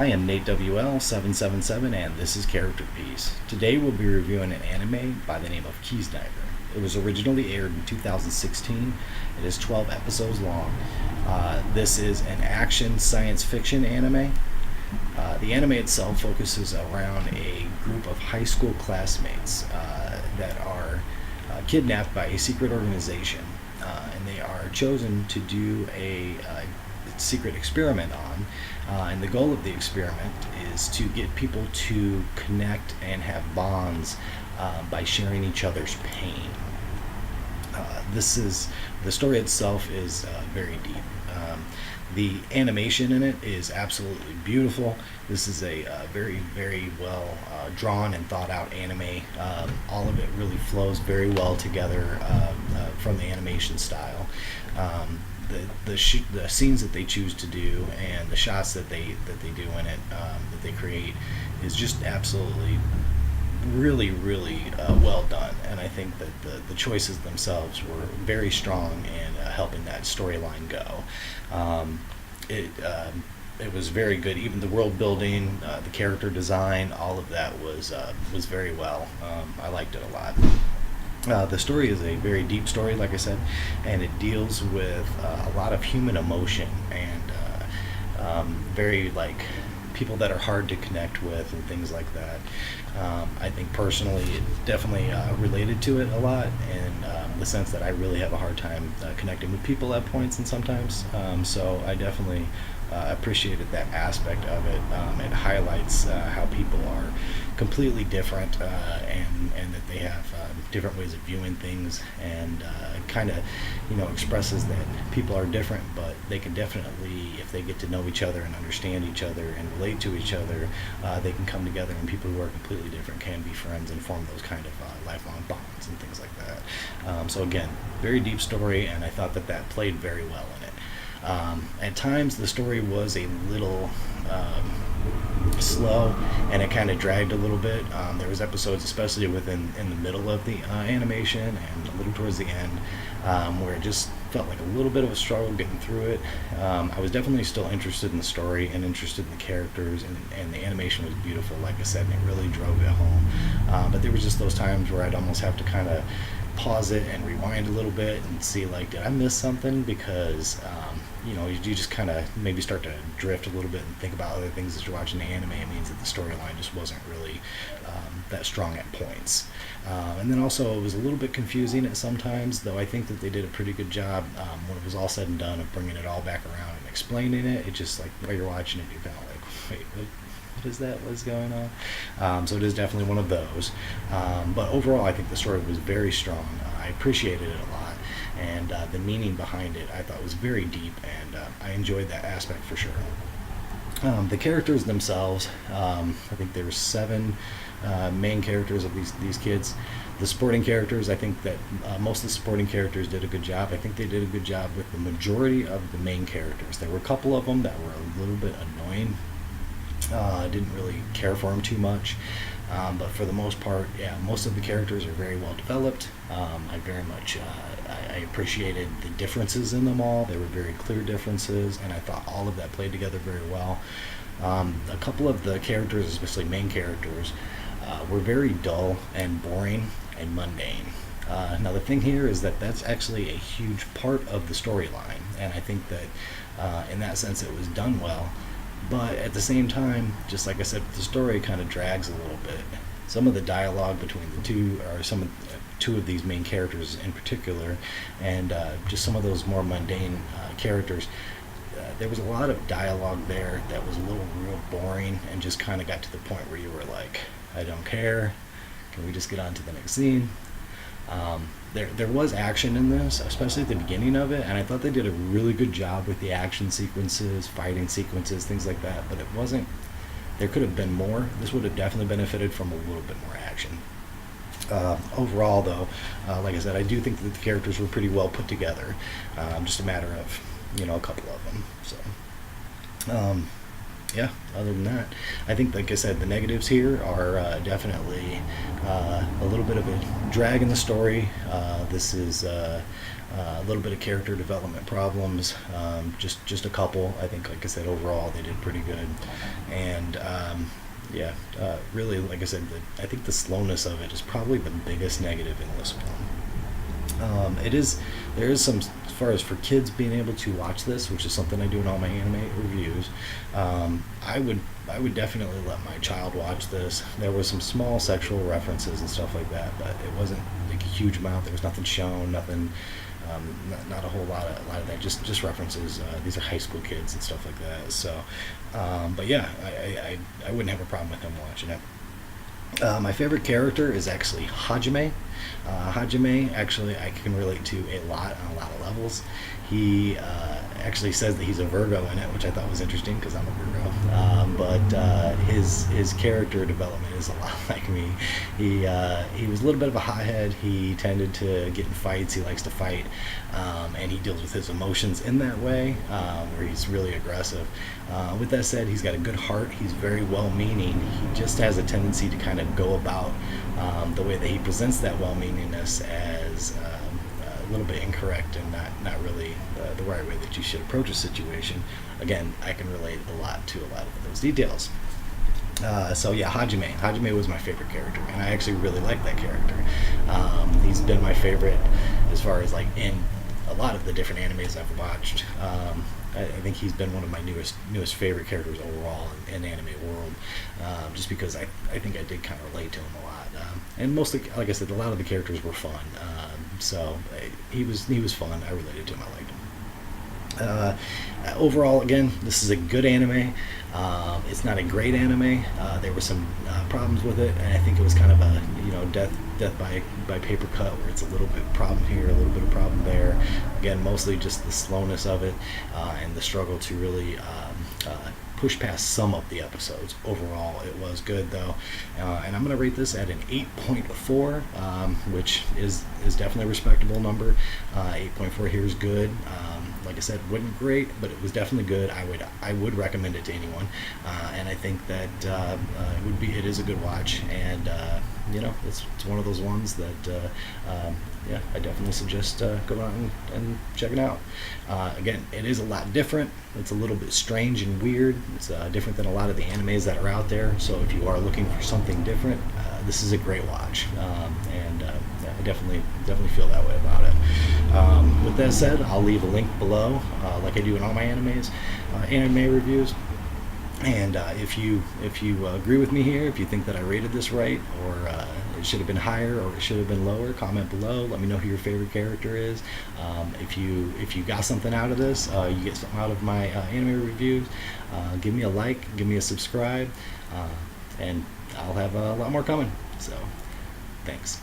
I am Nate WL777 and this is Character Piece. Today we'll be reviewing an anime by the name of Kiznaiver. It was originally aired in 2016. It is 12 episodes long. This is an action science fiction anime. The anime itself focuses around a group of high school classmates that are kidnapped by a secret organization, and they are chosen to do a secret experiment on. And the goal of the experiment is to get people to connect and have bonds by sharing each other's pain. The story itself is very deep. The animation in it is absolutely beautiful. This is a very, very well drawn and thought out anime. All of it really flows very well together from the animation style. The scenes that they choose to do and the shots that they do in it, that they create, is just absolutely really well done. And I think that the choices themselves were very strong in helping that storyline go. It was very good. Even the world building, the character design, all of that was very well. I liked it a lot. The story is a very deep story, like I said, and it deals with a lot of human emotion and very people that are hard to connect with and things like that. I think personally it definitely related to it a lot in the sense that I really have a hard time connecting with people at points and sometimes. So I definitely appreciated that aspect of it. It highlights how people are completely different and that they have different ways of viewing things, and kind of expresses that people are different, but they can definitely, if they get to know each other and understand each other and relate to each other, they can come together, and people who are completely different can be friends and form those kind of lifelong bonds and things like that. So again, very deep story, and I thought that played very well in it. At times the story was a little slow, and it kind of dragged a little bit. There was episodes, especially in the middle of the animation and a little towards the end, where it just felt like a little bit of a struggle getting through it. I was definitely still interested in the story and interested in the characters, and the animation was beautiful, like I said, and it really drove it home. But there was just those times where I'd almost have to kind of pause it and rewind a little bit and see, did I miss something? Because you just kind of maybe start to drift a little bit and think about other things as you're watching the anime. It means that the storyline just wasn't really that strong at points. And then also it was a little bit confusing at some times, though I think that they did a pretty good job when it was all said and done of bringing it all back around and explaining it. It just, while you're watching it, you're kind of like, wait, what is that? What's going on? So it is definitely one of those. But overall, I think the story was very strong. I appreciated it a lot, and the meaning behind it I thought was very deep, and I enjoyed that aspect for sure. The characters themselves, I think there were 7 main characters of these kids. The supporting characters, I think that most of the supporting characters did a good job. I think they did a good job with the majority of the main characters. There were a couple of them that were a little bit annoying. I didn't really care for them too much, but for the most part, yeah, most of the characters are very well developed. I very much I appreciated the differences in them all. They were very clear differences, and I thought all of that played together very well. A couple of the characters, especially main characters, were very dull and boring and mundane. Now the thing here is that that's actually a huge part of the storyline, and I think that in that sense it was done well. But at the same time, just like I said, the story kind of drags a little bit. Some of the dialogue between the two, or two of these main characters in particular, and just some of those more mundane characters, there was a lot of dialogue there that was a little real boring and just kind of got to the point where you were like, I don't care. Can we just get on to the next scene? There was action in this, especially at the beginning of it, and I thought they did a really good job with the action sequences, fighting sequences, things like that, but it wasn't, there could have been more. This would have definitely benefited from a little bit more action. Overall, though, like I said, I do think that the characters were pretty well put together. Just a matter of, a couple of them. So, Yeah, other than that, I think, like I said, the negatives here are definitely a little bit of a drag in the story. This is a little bit of character development problems, just a couple. I think, like I said, overall they did pretty good, and yeah, really, like I said, I think the slowness of it is probably the biggest negative in this one. It is there is some, as far as for kids being able to watch this, which is something I do in all my anime reviews. I would definitely let my child watch this. There was some small sexual references and stuff like that, but it wasn't like a huge amount. There was nothing shown, nothing, not a whole lot of that. Just references. These are high school kids and stuff like that. So, but yeah, I wouldn't have a problem with them watching it. My favorite character is actually Hajime. Hajime, actually, I can relate to a lot on a lot of levels. He actually says that he's a Virgo in it, which I thought was interesting because I'm a Virgo. But his character development is a lot like me. He was a little bit of a hothead. He tended to get in fights. He likes to fight, and he deals with his emotions in that way, where he's really aggressive. With that said, he's got a good heart. He's very well-meaning. He just has a tendency to kind of go about the way that he presents that well-meaningness as a little bit incorrect and not really the right way that you should approach a situation. Again, I can relate a lot to a lot of those details. So yeah, Hajime was my favorite character, and I actually really like that character. He's been my favorite as far as like in a lot of the different animes I've watched. I think he's been one of my newest favorite characters overall in anime world, just because I think I did kind of relate to him a lot, and mostly, like I said, a lot of the characters were fun. So he was fun. I related to him. I liked him. Overall, again, this is a good anime. It's not a great anime. There were some problems with it, and I think it was kind of a death by paper cut, where it's a little bit problem here, a little bit of problem there. Again, mostly just the slowness of it, and the struggle to really push past some of the episodes. Overall, it was good though, and I'm going to rate this at an 8.4, which is definitely a respectable number. 8.4 here is good. Like I said, wasn't great, but it was definitely good. I would recommend it to anyone, and I think that it is a good watch, and it's one of those ones that yeah, I definitely suggest going out and checking out. Again, it is a lot different. It's a little bit strange and weird. It's different than a lot of the animes that are out there. So if you are looking for something different, this is a great watch, and I definitely feel that way about it. With that said, I'll leave a link below, like I do in all my anime reviews. And if you agree with me here, if you think that I rated this right, or it should have been higher, or it should have been lower, comment below. Let me know who your favorite character is. If you got something out of this, you get something out of my anime reviews, give me a like, give me a subscribe, and I'll have a lot more coming. So, thanks.